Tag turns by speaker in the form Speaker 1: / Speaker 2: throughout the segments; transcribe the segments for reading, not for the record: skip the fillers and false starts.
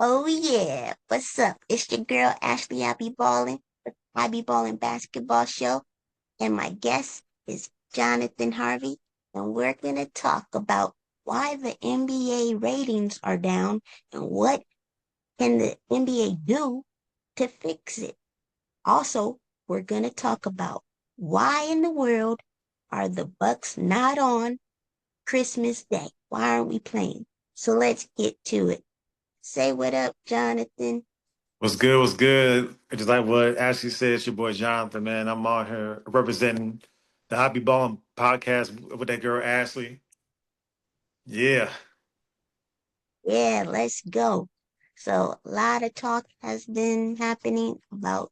Speaker 1: Oh yeah, what's up? It's your girl Ashley. I be ballin basketball show, and my guest is Jonathan Harvey, and we're gonna talk about why the NBA ratings are down and what can the NBA do to fix it. Also, we're gonna talk about why in the world are the Bucks not on Christmas Day? Why aren't we playing? So let's get to it. Say what up, Jonathan.
Speaker 2: What's good? What's good? Just like what Ashley said, it's your boy Jonathan, man. I'm on here representing the Happy Ballin podcast with that girl Ashley. Yeah.
Speaker 1: Yeah, let's go. So a lot of talk has been happening about,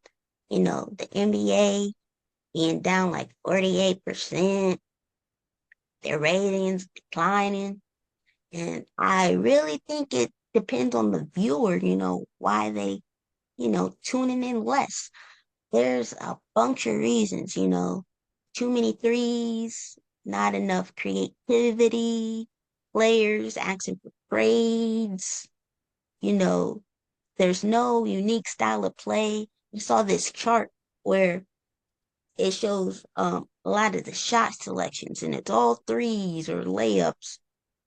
Speaker 1: the NBA being down like 48%, their ratings declining. And I really think it depends on the viewer, why they, tuning in less. There's a bunch of reasons, too many threes, not enough creativity, players asking for trades, you know, there's no unique style of play. You saw this chart where it shows a lot of the shot selections and it's all threes or layups.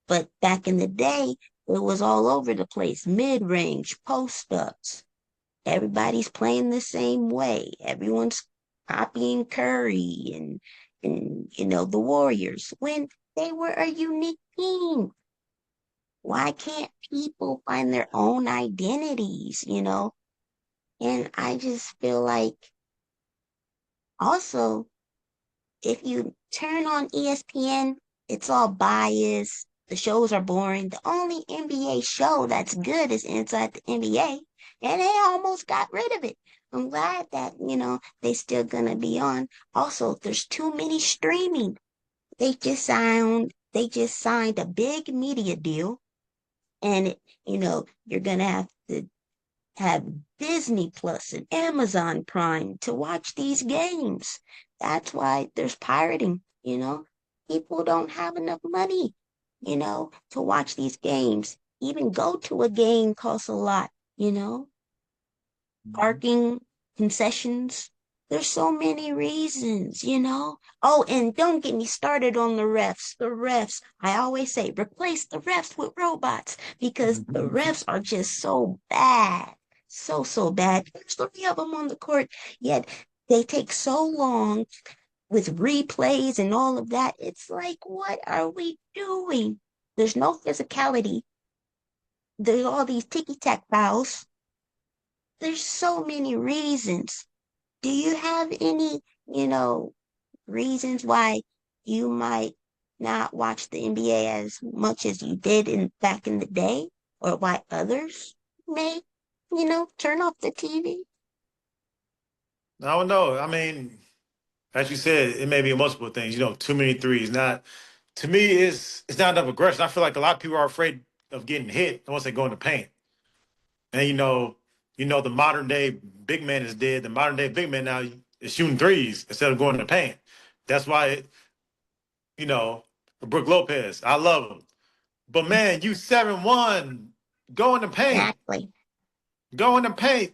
Speaker 1: But back in the day, it was all over the place, mid range, post ups. Everybody's playing the same way. Everyone's copying Curry and the Warriors when they were a unique team. Why can't people find their own identities? And I just feel like also, if you turn on ESPN, it's all biased. The shows are boring. The only NBA show that's good is Inside the NBA, and they almost got rid of it. I'm glad that, they still gonna be on. Also, there's too many streaming. They just signed a big media deal, and you're gonna have Disney Plus and Amazon Prime to watch these games. That's why there's pirating. People don't have enough money, to watch these games. Even go to a game costs a lot. Parking, concessions. There's so many reasons. Oh, and don't get me started on the refs. The refs, I always say, replace the refs with robots because the refs are just so bad. So, so bad. There's three of them on the court, yet they take so long with replays and all of that. It's like, what are we doing? There's no physicality. There's all these ticky-tack fouls. There's so many reasons. Do you have any, reasons why you might not watch the NBA as much as you did in back in the day, or why others may, turn off the TV?
Speaker 2: I don't know. I mean, as you said, it may be multiple things. Too many threes. Not to me, it's not enough aggression. I feel like a lot of people are afraid of getting hit once they go in the paint. And the modern day big man is dead. The modern day big man now is shooting threes instead of going in the paint. That's why, you know, Brook Lopez, I love him. But man, you 7-1, go in the paint.
Speaker 1: Exactly.
Speaker 2: Go in the paint.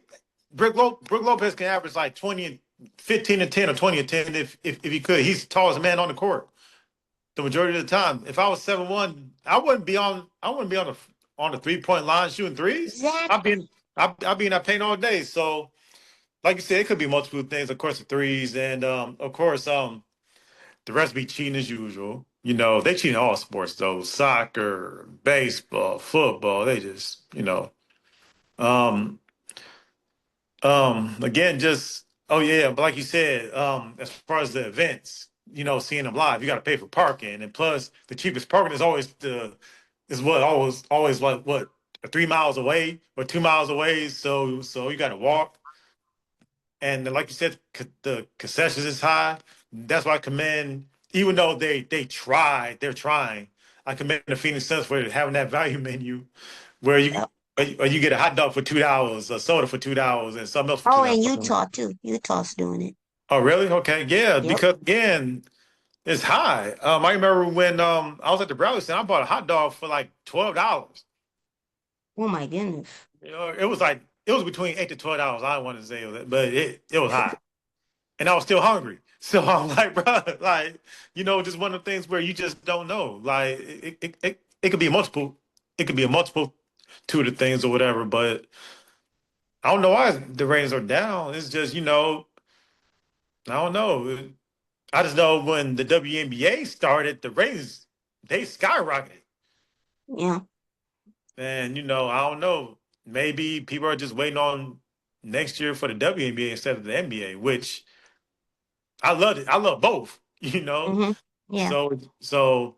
Speaker 2: Brook Lopez can average like 20, 15 and 10 or 20 and 10 if he could. He's the tallest man on the court the majority of the time. If I was 7-1, I wouldn't be on the 3-point line shooting threes. I'd
Speaker 1: Exactly.
Speaker 2: be in I'd be in that paint all day. So like you said, it could be multiple things. Of course, the threes, and of course, the rest be cheating as usual. They cheat in all sports though. Soccer, baseball, football. They just, Um, again, just oh yeah, but like you said, as far as the events, seeing them live, you got to pay for parking, and plus the cheapest parking is always always like what 3 miles away or 2 miles away. So you got to walk, and like you said, the concessions is high. That's why I commend, even though they're trying. I commend the Phoenix Suns for having that value menu where
Speaker 1: Yep.
Speaker 2: you get a hot dog for $2, a soda for $2, and something else for two
Speaker 1: Oh, and
Speaker 2: dollars.
Speaker 1: Utah too. Utah's doing it.
Speaker 2: Oh, really? Okay, yeah.
Speaker 1: Yep.
Speaker 2: Because again, it's high. I remember when I was at the Bradley Center, I bought a hot dog for like $12.
Speaker 1: Oh my goodness.
Speaker 2: It was like it was between $8 to $12. I don't want to say it, but it was high, and I was still hungry. So I'm like, bro, like just one of the things where you just don't know. Like it could be multiple, it could be a multiple two of the things or whatever. But I don't know why the ratings are down. It's just I don't know. I just know when the WNBA started, the ratings they skyrocketed.
Speaker 1: Yeah.
Speaker 2: And I don't know. Maybe people are just waiting on next year for the WNBA instead of the NBA, which I love it. I love both, you know.
Speaker 1: Hmm. Yeah.
Speaker 2: So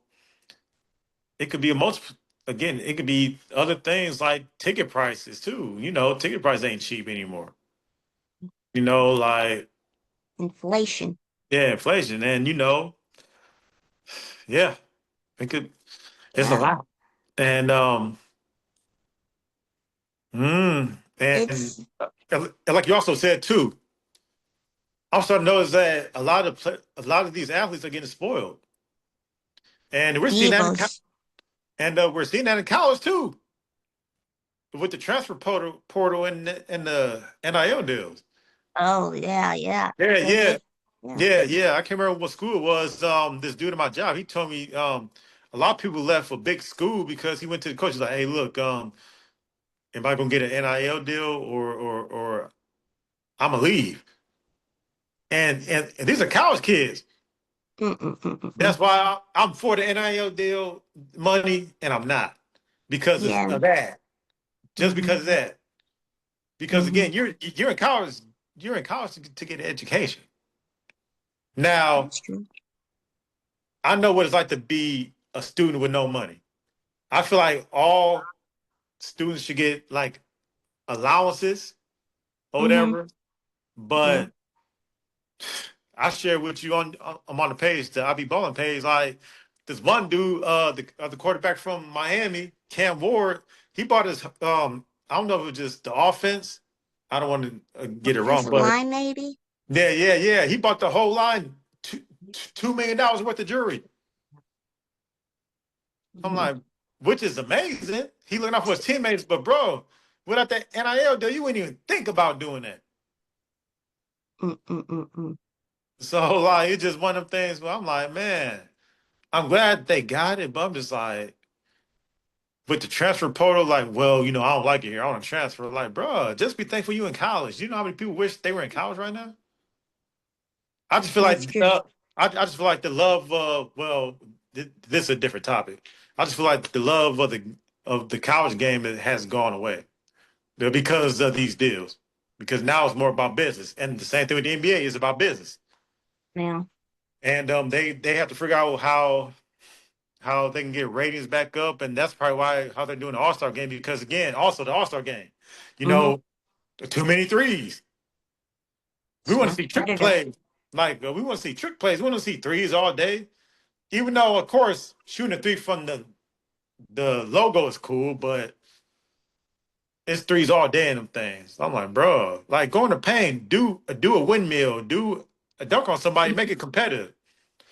Speaker 2: it could be a multiple again, it could be other things like ticket prices too. Ticket prices ain't cheap anymore. Like
Speaker 1: Inflation.
Speaker 2: yeah, inflation. And yeah, it could it's a
Speaker 1: Yeah.
Speaker 2: lot. And and
Speaker 1: It's
Speaker 2: like you also said too, I'm starting to notice that a lot of these athletes are getting spoiled, and we're seeing that
Speaker 1: divas.
Speaker 2: we're seeing that in college too, with the transfer portal and the NIL deals.
Speaker 1: Oh yeah, yeah.
Speaker 2: Yeah,
Speaker 1: They're
Speaker 2: yeah,
Speaker 1: just yeah.
Speaker 2: yeah. I can't remember what school it was. This dude at my job, he told me a lot of people left for big school because he went to the coach. He's like, hey, look, am I gonna get an NIL deal or I'm gonna leave? And these are college kids.
Speaker 1: Mm-mm-mm-mm.
Speaker 2: That's why I'm for the NIL deal money, and I'm not because
Speaker 1: Yeah.
Speaker 2: of that. Just
Speaker 1: Hmm.
Speaker 2: because of that. Because
Speaker 1: Hmm.
Speaker 2: again, you're in college. You're in college to get an education. Now,
Speaker 1: That's true.
Speaker 2: I know what it's like to be a student with no money. I feel like all students should get like allowances or
Speaker 1: Hmm.
Speaker 2: whatever.
Speaker 1: Yeah.
Speaker 2: But I share with you I'm on the page, the IB Ballin page. Like this one dude, the quarterback from Miami, Cam Ward, he bought his I don't know if it was just the offense. I don't want to get it wrong,
Speaker 1: Offensive
Speaker 2: but
Speaker 1: line, maybe.
Speaker 2: yeah. He bought the whole line, $2 million worth of jewelry. I'm
Speaker 1: Hmm.
Speaker 2: like, which is amazing. He looking out for his teammates, but bro, without that NIL deal, you wouldn't even think about doing that.
Speaker 1: Mm-mm-mm-mm.
Speaker 2: So like, it's just one of them things where I'm like, man, I'm glad they got it, but I'm just like, with the transfer portal, like, well, I don't like it here. I want to transfer. Like, bro, just be thankful you in college. You know how many people wish they were in college right now? I just feel
Speaker 1: That's
Speaker 2: like
Speaker 1: true.
Speaker 2: I just feel like the love. Well, this is a different topic. I just feel like the love of the college game has gone away because of these deals. Because now it's more about business, and the same thing with the NBA is about business.
Speaker 1: Now.
Speaker 2: And they have to figure out how they can get ratings back up, and that's probably why how they're doing the All Star game. Because again, also the All Star game, you
Speaker 1: Hmm.
Speaker 2: know, too many threes. We
Speaker 1: It's
Speaker 2: want to
Speaker 1: not
Speaker 2: see trick
Speaker 1: competitive.
Speaker 2: plays. Like we want to see trick plays. We want to see threes all day. Even though, of course, shooting a three from the logo is cool, but it's threes all day in them things. I'm like, bro, like go in the paint, do a windmill, do a dunk on somebody, make it competitive.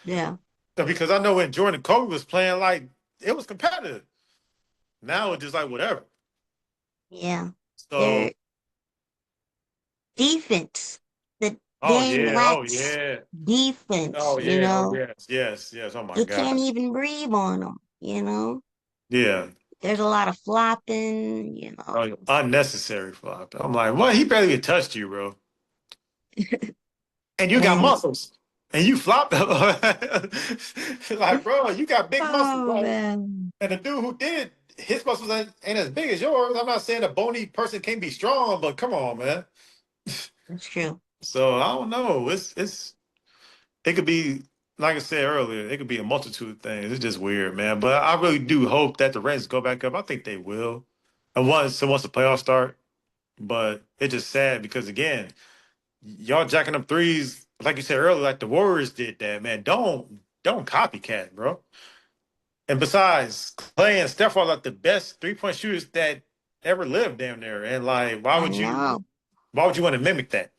Speaker 1: Yeah.
Speaker 2: So, because I know when Jordan Kobe was playing, like it was competitive. Now it's just like whatever.
Speaker 1: Yeah.
Speaker 2: So,
Speaker 1: Their defense. The
Speaker 2: oh
Speaker 1: game
Speaker 2: yeah, oh
Speaker 1: lacks
Speaker 2: yeah,
Speaker 1: defense,
Speaker 2: oh yeah, oh yes. Oh my
Speaker 1: You can't
Speaker 2: God,
Speaker 1: even breathe on them.
Speaker 2: yeah.
Speaker 1: There's a lot of flopping.
Speaker 2: Oh, unnecessary flop. I'm like, what? He barely even touched you, bro. And you got
Speaker 1: And
Speaker 2: muscles, and you flop. Like, bro, you got big muscles,
Speaker 1: oh
Speaker 2: right?
Speaker 1: man,
Speaker 2: And the dude who did his muscles ain't as big as yours. I'm not saying a bony person can't be strong, but come on, man.
Speaker 1: that's true.
Speaker 2: So I don't know. It could be like I said earlier. It could be a multitude of things. It's just weird, man. But I really do hope that the Reds go back up. I think they will. And once the playoffs start, but it's just sad because again, y'all jacking up threes, like you said earlier, like the Warriors did that, man. Don't copycat, bro. And besides, Clay and Steph are like the best 3-point shooters that ever lived down there. And like,
Speaker 1: I know.
Speaker 2: why would you want to mimic that?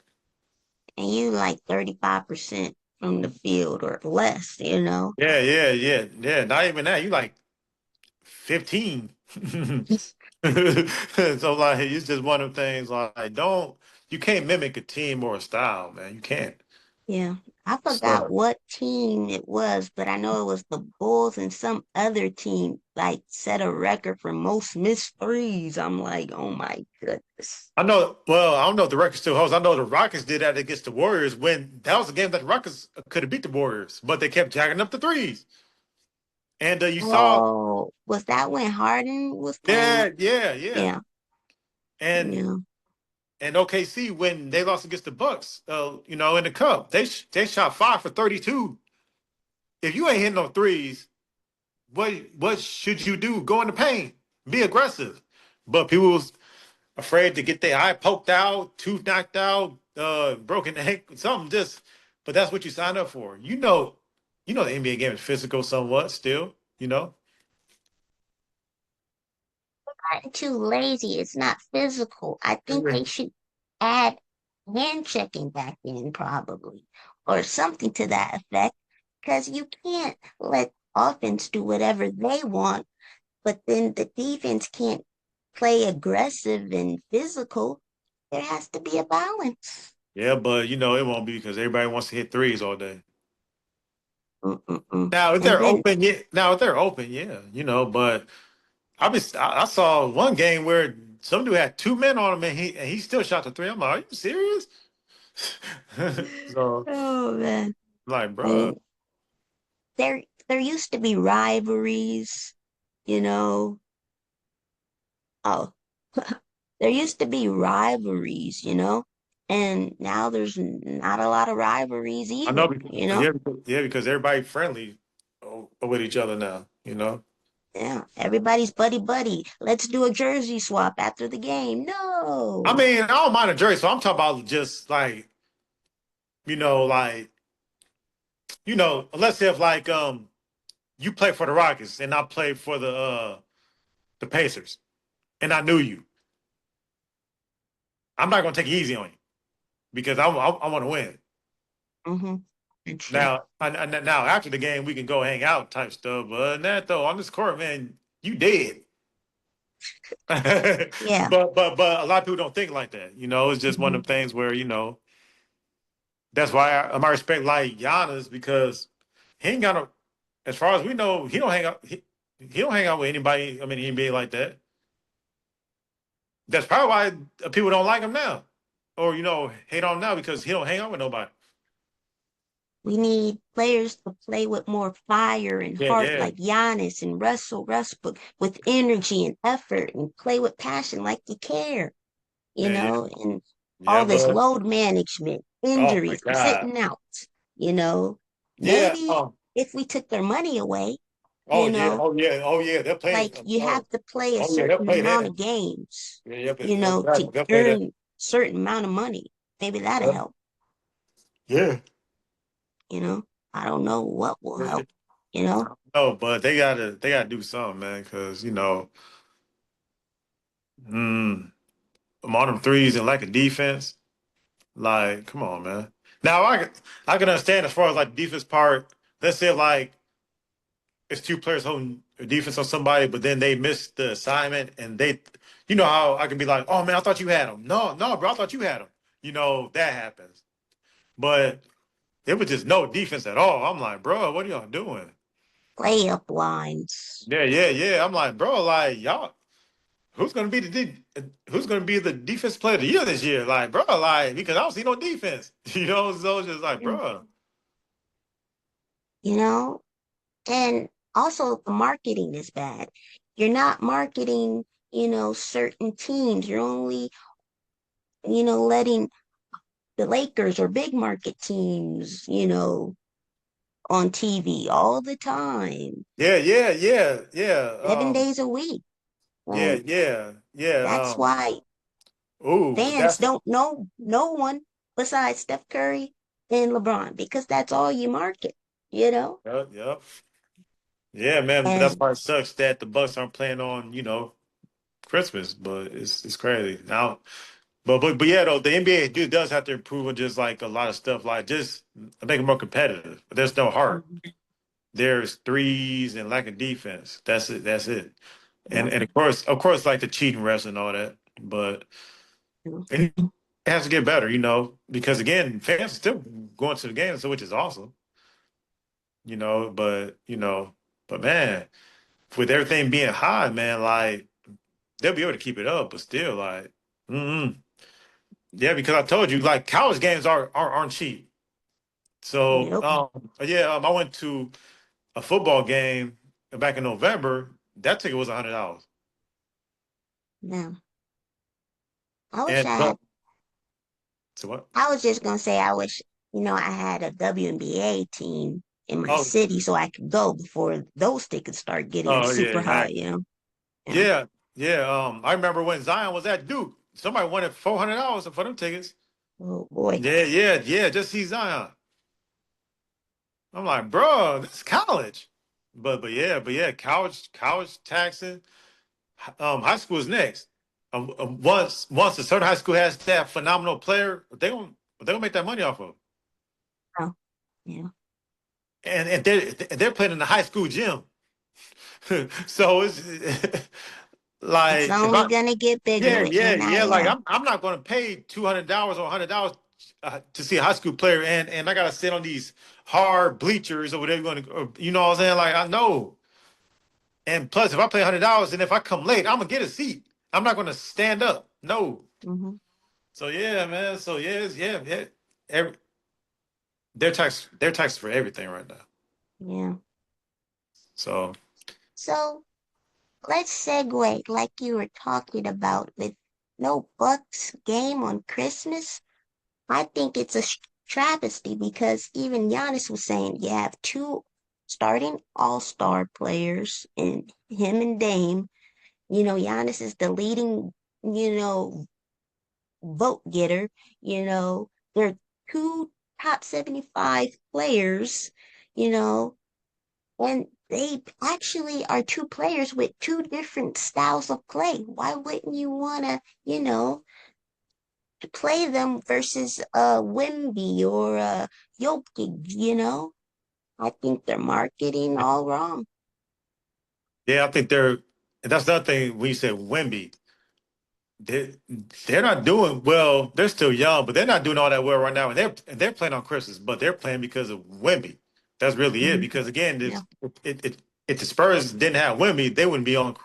Speaker 1: And you like 35% from the field or less.
Speaker 2: Yeah. Not even that. You like 15. So like it's just one of the things like don't you can't mimic a team or a style, man. You can't.
Speaker 1: Yeah. I forgot
Speaker 2: So
Speaker 1: what team it was, but I know it was the Bulls and some other team like set a record for most missed threes. I'm like, oh my goodness.
Speaker 2: I know. Well, I don't know if the record still holds. I know the Rockets did that against the Warriors when that was a game that the Rockets could have beat the Warriors, but they kept jacking up the threes. And you saw,
Speaker 1: Oh, was that when Harden was playing?
Speaker 2: yeah, yeah, yeah.
Speaker 1: Yeah,
Speaker 2: And
Speaker 1: yeah.
Speaker 2: OKC when they lost against the Bucks, in the cup, they shot 5 for 32. If you ain't hitting no threes, what should you do? Go in the paint, be aggressive. But people was afraid to get their eye poked out, tooth knocked out, broken ankle, something just. But that's what you signed up for. The NBA game is physical somewhat still. You know.
Speaker 1: Gotten too lazy. It's not physical. I think they should add hand checking back in probably or something to that effect because you can't let offense do whatever they want, but then the defense can't play aggressive and physical. There has to be a balance.
Speaker 2: Yeah, but it won't be because everybody wants to hit threes all day.
Speaker 1: Mm-mm-mm.
Speaker 2: Now, if
Speaker 1: And
Speaker 2: they're
Speaker 1: then
Speaker 2: open, yeah. Now, if they're open, yeah. But I saw one game where some dude had two men on him and he still shot the three. I'm like, are you serious? So,
Speaker 1: oh man.
Speaker 2: like, bro,
Speaker 1: And there used to be rivalries, you know. Oh, there used to be rivalries, and now there's not a lot of rivalries
Speaker 2: I know
Speaker 1: either,
Speaker 2: because, yeah, because everybody friendly with each other now.
Speaker 1: Yeah, everybody's buddy buddy. Let's do a jersey swap after the game.
Speaker 2: I
Speaker 1: No.
Speaker 2: mean, I don't mind a jersey, so I'm talking about just like, like, let's say if like you play for the Rockets and I play for the Pacers and I knew you, I'm not gonna take it easy on you because I want to win.
Speaker 1: Mm-hmm. It's true.
Speaker 2: Now after the game we can go hang out type stuff, but that though on this court, man, you dead. but
Speaker 1: Yeah.
Speaker 2: a lot of people don't think like that. It's just one
Speaker 1: Hmm.
Speaker 2: of them things where that's why I respect like Giannis because he ain't got no. As far as we know, he don't hang out. He don't hang out with anybody. I mean, NBA like that. That's probably why people don't like him now, or hate on him now because he don't hang out with nobody.
Speaker 1: We need players to play with more fire and
Speaker 2: Yeah,
Speaker 1: heart
Speaker 2: yeah,
Speaker 1: like Giannis and Russell Westbrook with energy and effort and play with passion like you care,
Speaker 2: yeah, yeah,
Speaker 1: and
Speaker 2: yeah.
Speaker 1: all this
Speaker 2: But
Speaker 1: load management,
Speaker 2: oh my
Speaker 1: injuries,
Speaker 2: god,
Speaker 1: sitting out, you know.
Speaker 2: yeah.
Speaker 1: Maybe if we took their money away,
Speaker 2: Oh
Speaker 1: you
Speaker 2: yeah,
Speaker 1: know,
Speaker 2: oh yeah, oh yeah. They're playing.
Speaker 1: like you have to play a
Speaker 2: Oh yeah, they'll
Speaker 1: certain
Speaker 2: play
Speaker 1: amount
Speaker 2: that.
Speaker 1: of games,
Speaker 2: Yeah, yep,
Speaker 1: to
Speaker 2: exactly. They'll play that.
Speaker 1: earn certain amount of money. Maybe that'll
Speaker 2: Yep.
Speaker 1: help,
Speaker 2: Yeah.
Speaker 1: you know. I don't know what will help, you know.
Speaker 2: No, but they gotta do something, man, because mm, I'm on them threes and like a defense. Like, come on, man. Now I can understand as far as like the defense part. Let's say like it's two players holding a defense on somebody, but then they miss the assignment and you know how I can be like, oh man, I thought you had him. No, no, bro, I thought you had him. That happens. But it was just no defense at all. I'm like, bro, what are y'all doing?
Speaker 1: Play up lines.
Speaker 2: Yeah, yeah, yeah. I'm like, bro, like y'all, who's gonna be the defense player of the year this year? Like, bro, like because I don't see no defense. So it's just like,
Speaker 1: Mm.
Speaker 2: bro.
Speaker 1: You know, and also the marketing is bad. You're not marketing, certain teams. You're only, letting the Lakers or big market teams, on TV all the time,
Speaker 2: Yeah, yeah, yeah, yeah.
Speaker 1: 7 days a week.
Speaker 2: Yeah,
Speaker 1: And
Speaker 2: yeah, yeah.
Speaker 1: that's why
Speaker 2: Ooh,
Speaker 1: fans
Speaker 2: that's
Speaker 1: don't know no one besides Steph Curry and LeBron because that's all you market, you know?
Speaker 2: yep, yep. Yeah, man. But that's
Speaker 1: And
Speaker 2: why it sucks that the Bucks aren't playing on, Christmas. But it's crazy now. But yeah, though the NBA does have to improve on just like a lot of stuff, like just make it more competitive. But there's no heart. there's threes and lack of defense. That's it. That's it.
Speaker 1: Yep.
Speaker 2: And of course, like the cheating refs and all that. But
Speaker 1: Yep.
Speaker 2: and it has to get better, because again, fans are still going to the game, so which is awesome, But but man, with everything being high, man, like they'll be able to keep it up, but still, like, yeah, because I told you, like, college games aren't cheap. So,
Speaker 1: Yep.
Speaker 2: yeah, I went to a football game back in November. That ticket was $100.
Speaker 1: Now, I wish
Speaker 2: And
Speaker 1: I had.
Speaker 2: so what?
Speaker 1: I was just gonna say I wish I had a WNBA team in my
Speaker 2: Oh,
Speaker 1: city so I could go before those tickets start getting
Speaker 2: oh yeah,
Speaker 1: super high.
Speaker 2: exactly.
Speaker 1: Yeah.
Speaker 2: Yeah, yeah. I remember when Zion was at Duke. Somebody wanted $400 for them tickets.
Speaker 1: Oh boy.
Speaker 2: Yeah, yeah, yeah. Just see Zion. I'm like, bro, this is college. But yeah, college taxing. High school is next. Once a certain high school has that phenomenal player, they gonna make that money off of.
Speaker 1: Oh, yeah.
Speaker 2: And they're playing in the high school gym. So it's
Speaker 1: It's
Speaker 2: like if
Speaker 1: only
Speaker 2: I
Speaker 1: gonna get bigger
Speaker 2: yeah
Speaker 1: with
Speaker 2: yeah like
Speaker 1: NIL.
Speaker 2: I'm not gonna pay $200 or $100 to see a high school player and I gotta sit on these hard bleachers or whatever you know what I'm saying, like I know. And plus, if I pay $100 and if I come late, I'm gonna get a seat. I'm not gonna stand up. No.
Speaker 1: Hmm.
Speaker 2: So yeah, man. So yeah, yeah. Every, they're taxed for everything right now.
Speaker 1: Yeah.
Speaker 2: So
Speaker 1: So let's segue like you were talking about with no Bucks game on Christmas. I think it's a travesty because even Giannis was saying you have two starting all-star players in him and Dame. Giannis is the leading, you know, vote getter. They're two top 75 players, you know, and they actually are two players with two different styles of play. Why wouldn't you want to play them versus Wimby or Jokic? I think they're marketing all wrong.
Speaker 2: yeah, I think that's the other thing when you said Wemby. They they're not doing well. They're still young, but they're not doing all that well right now. And they're playing on Christmas, but they're playing because of Wemby. That's really it.
Speaker 1: Hmm.
Speaker 2: Because again,
Speaker 1: Yeah,
Speaker 2: if the Spurs didn't have Wemby, they wouldn't be on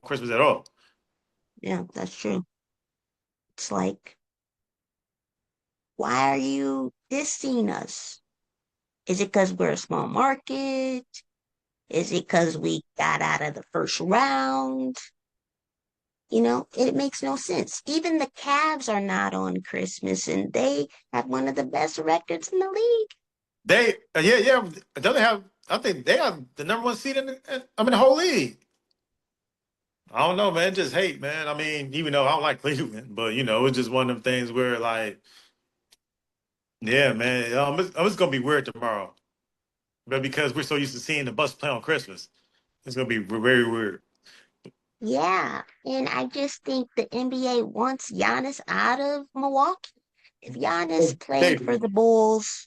Speaker 2: Christmas at all.
Speaker 1: yeah, that's true. It's like, why are you dissing us? Is it because we're a small market? Is it because we got out of the first round? It makes no sense. Even the Cavs are not on Christmas, and they have one of the best records in the league.
Speaker 2: Yeah. Don't they have? I think they have the number one seed in the whole league. I don't know, man. Just hate, man. I mean, even though I don't like Cleveland, but it's just one of them things where, like, yeah, man. It's gonna be weird tomorrow, but because we're so used to seeing the Bucks play on Christmas, it's gonna be very weird.
Speaker 1: Yeah, and I just think the NBA wants Giannis out of Milwaukee. If Giannis
Speaker 2: They
Speaker 1: played for the Bulls,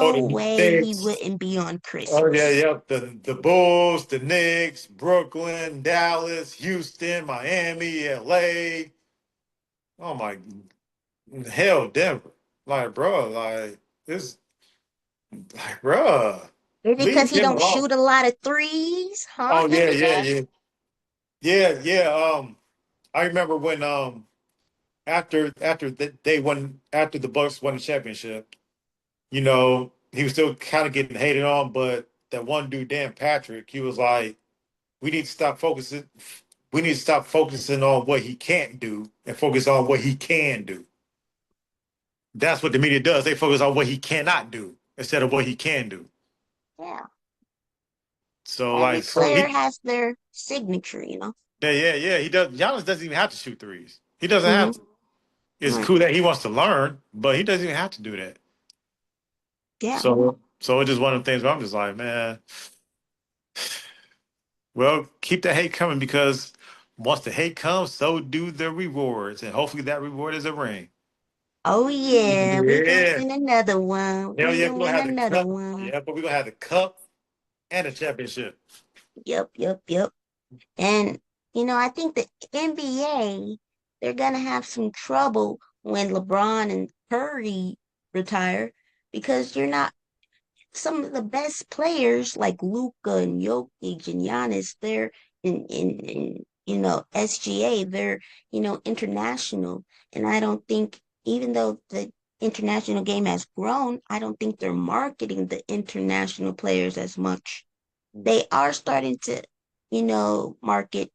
Speaker 2: oh
Speaker 1: no
Speaker 2: the
Speaker 1: way he
Speaker 2: Knicks.
Speaker 1: wouldn't be on
Speaker 2: Oh yeah,
Speaker 1: Christmas.
Speaker 2: yeah. The Bulls, the Knicks, Brooklyn, Dallas, Houston, Miami, LA. Oh my hell, Denver. Like, bro, like this, like, bro,
Speaker 1: Is it because
Speaker 2: leave
Speaker 1: he
Speaker 2: them
Speaker 1: don't
Speaker 2: alone.
Speaker 1: shoot a lot of threes? Huh,
Speaker 2: Oh yeah, yeah,
Speaker 1: NBA?
Speaker 2: yeah, yeah. I remember when after the Bucks won the championship, he was still kind of getting hated on, but that one dude, Dan Patrick, he was like, we need to stop focusing. We need to stop focusing on what he can't do and focus on what he can do. That's what the media does. They focus on what he cannot do instead of what he can do.
Speaker 1: Yeah.
Speaker 2: So
Speaker 1: Every
Speaker 2: like, so
Speaker 1: player
Speaker 2: he,
Speaker 1: has their signature.
Speaker 2: yeah, yeah, yeah. He does. Giannis doesn't even have to shoot threes. He doesn't have
Speaker 1: Hmm.
Speaker 2: to. It's
Speaker 1: Right.
Speaker 2: cool that he wants to learn, but he doesn't even have to do that.
Speaker 1: Yeah.
Speaker 2: So it's just one of the things where I'm just like, man, well, keep the hate coming because once the hate comes, so do the rewards, and hopefully that reward is a ring.
Speaker 1: Oh yeah, we gonna
Speaker 2: Yeah,
Speaker 1: win another one.
Speaker 2: hell
Speaker 1: We
Speaker 2: yeah,
Speaker 1: gonna
Speaker 2: we're gonna
Speaker 1: win
Speaker 2: have the
Speaker 1: another
Speaker 2: cup.
Speaker 1: one.
Speaker 2: Yeah, but we're gonna have the cup. and a championship.
Speaker 1: Yep, yep, yep. And I think the NBA, they're gonna have some trouble when LeBron and Curry retire because you're not some of the best players like Luca and Jokic and Giannis, they're in SGA, they're international, and I don't think even though the international game has grown, I don't think they're marketing the international players as much. They are starting to, market,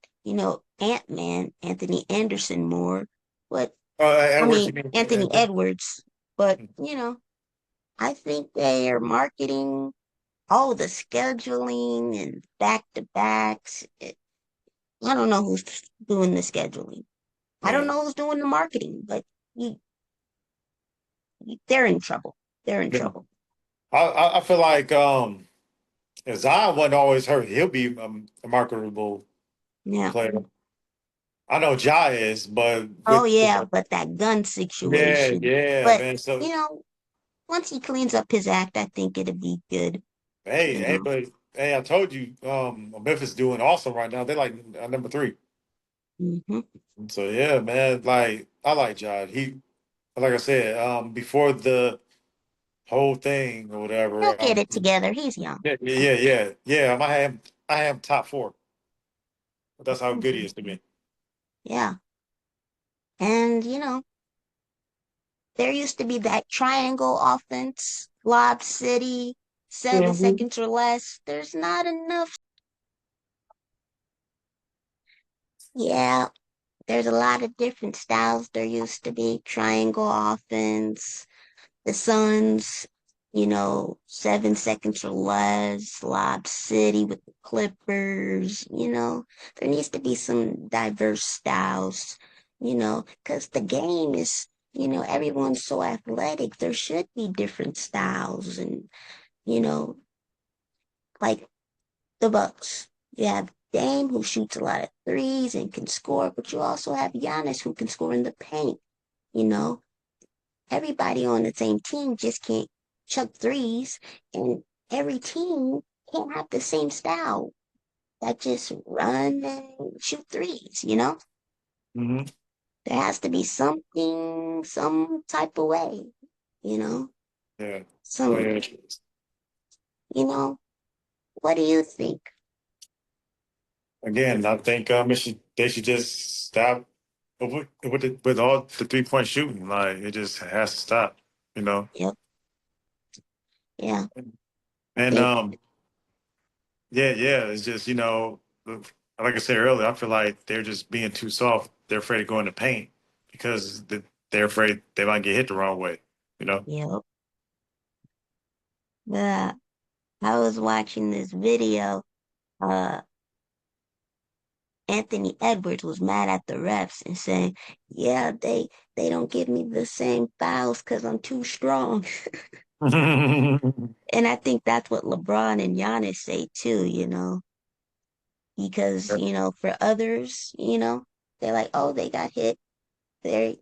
Speaker 1: Ant-Man, Anthony Anderson more, but I
Speaker 2: Edwards, you
Speaker 1: mean
Speaker 2: mean?
Speaker 1: Anthony Edwards, but I think they are marketing all the scheduling and back to backs. I don't know who's doing the scheduling. I don't
Speaker 2: Yeah,
Speaker 1: know who's doing the marketing, but you, they're in trouble. They're in
Speaker 2: yeah.
Speaker 1: trouble.
Speaker 2: I feel like if Zion wasn't always hurt, he'll be a marketable
Speaker 1: Yeah.
Speaker 2: player. I know Ja is, but
Speaker 1: Oh
Speaker 2: with
Speaker 1: yeah, but that gun
Speaker 2: yeah,
Speaker 1: situation.
Speaker 2: yeah,
Speaker 1: But
Speaker 2: man. So
Speaker 1: once he cleans up his act, I think it'll be good.
Speaker 2: hey,
Speaker 1: You
Speaker 2: hey,
Speaker 1: know.
Speaker 2: but hey, I told you, Memphis doing awesome right now. They're like number three.
Speaker 1: Hmm.
Speaker 2: So yeah, man. Like I like Ja. He, like I said, before the whole thing or
Speaker 1: He'll
Speaker 2: whatever.
Speaker 1: get it together. He's young.
Speaker 2: Yeah, yeah, yeah, yeah. I have top four. That's how good he
Speaker 1: Mhm.
Speaker 2: is to me.
Speaker 1: Yeah. And there used to be that triangle offense, Lob City, 7 seconds or less. There's not enough. Yeah, there's a lot of different styles. There used to be triangle offense, the Suns, 7 seconds or less, Lob City with the Clippers. There needs to be some diverse styles, because the game is, everyone's so athletic. There should be different styles and, you know, like the Bucks. You have Dame who shoots a lot of threes and can score, but you also have Giannis who can score in the paint. You know, everybody on the same team just can't chuck threes, and every team can't have the same style that just run and shoot threes.
Speaker 2: Hmm.
Speaker 1: There has to be something, some type of way, you know,
Speaker 2: Yeah. Oh,
Speaker 1: some,
Speaker 2: yeah.
Speaker 1: you know, what do you think?
Speaker 2: Again, I think they should just stop with all the 3-point shooting. Like it just has to stop. You know.
Speaker 1: Yep, yeah, I
Speaker 2: And
Speaker 1: think,
Speaker 2: yeah, yeah. It's just like I said earlier, I feel like they're just being too soft. They're afraid to go in the paint because they're afraid they might get hit the wrong way. You know.
Speaker 1: yep. Yeah, I was watching this video. Uh, Anthony Edwards was mad at the refs and saying, "Yeah, they don't give me the same fouls because I'm too strong." And I think that's what LeBron and Giannis say too. Because for others, they're like, "Oh, they got hit." They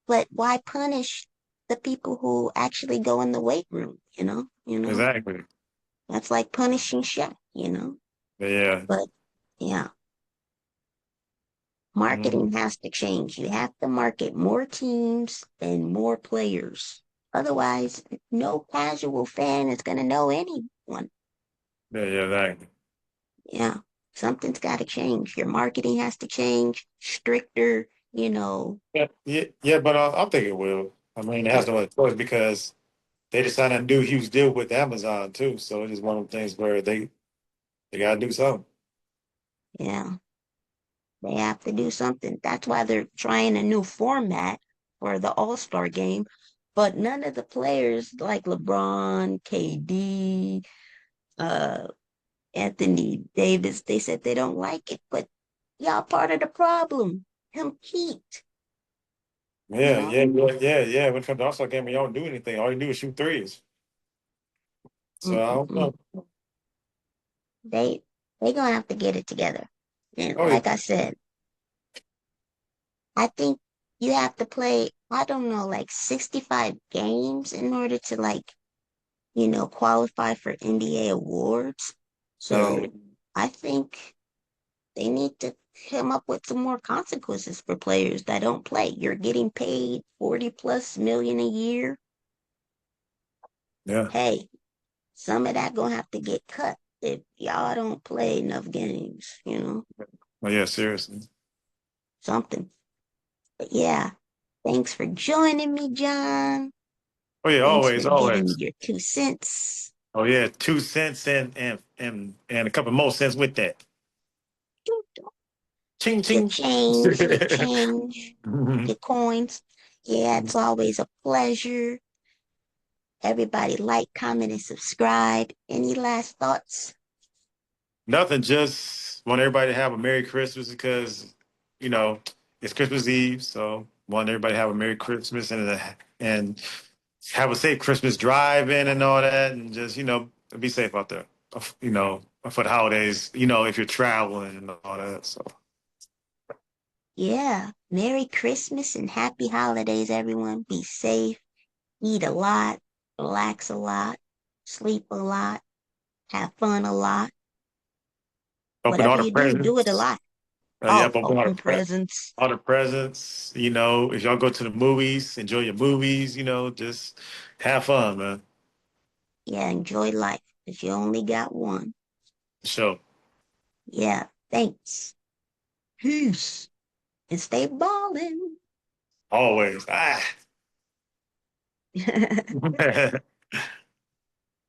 Speaker 1: But why punish the people who actually go in the weight room?
Speaker 2: Exactly.
Speaker 1: That's like punishing Shaq.
Speaker 2: Yeah.
Speaker 1: But yeah.
Speaker 2: Mhm.
Speaker 1: Marketing has to change. You have to market more teams and more players. Otherwise, no casual fan is going to know anyone.
Speaker 2: Yeah, yeah, exactly.
Speaker 1: Yeah, something's got to change. Your marketing has to change, stricter.
Speaker 2: Yeah, yeah, yeah, but I think it will. I mean, it has
Speaker 1: Yep,
Speaker 2: no other choice because they just signed a new huge deal with Amazon too. So it's just one of the things where they gotta do something.
Speaker 1: yeah, they have to do something. That's why they're trying a new format for the All-Star game. But none of the players like LeBron, KD, uh, Anthony Davis, they said they don't like it, but y'all part of the problem. Compete, you
Speaker 2: Yeah,
Speaker 1: know?
Speaker 2: yeah, yeah, yeah, yeah. When it comes to All-Star game, you don't do anything. All you do is shoot threes. So I don't
Speaker 1: Mm-mm-mm.
Speaker 2: know.
Speaker 1: They gonna have to get it together. And
Speaker 2: Oh, yeah.
Speaker 1: like I said, I think you have to play, I don't know, like 65 games in order to like qualify for NBA awards.
Speaker 2: Yeah.
Speaker 1: So I think they need to come up with some more consequences for players that don't play. You're getting paid 40 plus million a year.
Speaker 2: Yeah.
Speaker 1: Hey, some of that gonna have to get cut if y'all don't play enough games,
Speaker 2: Oh yeah, seriously.
Speaker 1: something. But yeah, thanks for joining me, John.
Speaker 2: Oh yeah,
Speaker 1: Thanks for
Speaker 2: always,
Speaker 1: giving
Speaker 2: always.
Speaker 1: your 2 cents.
Speaker 2: Oh yeah, 2 cents and a couple more cents with that. Ching
Speaker 1: Your
Speaker 2: ching.
Speaker 1: change, your change, your coins. Yeah, it's always a pleasure. Everybody like, comment, and subscribe. Any last thoughts?
Speaker 2: Nothing, just want everybody to have a Merry Christmas because, you know, it's Christmas Eve. So want everybody to have a Merry Christmas and have a safe Christmas drive in and all that. And just, be safe out there, for the holidays, if you're traveling and all that. So,
Speaker 1: Yeah. Merry Christmas and happy holidays, everyone. Be safe, eat a lot, relax a lot, sleep a lot, have fun a lot.
Speaker 2: open all
Speaker 1: Whatever
Speaker 2: the
Speaker 1: you do it a
Speaker 2: presents.
Speaker 1: lot. Oh,
Speaker 2: Yep, open
Speaker 1: open presents.
Speaker 2: all the presents. If y'all go to the movies, enjoy your movies, just have fun, man.
Speaker 1: Yeah, enjoy life because you only got one.
Speaker 2: Sure.
Speaker 1: Yeah, thanks. Peace. And stay ballin'.
Speaker 2: Always. Ah.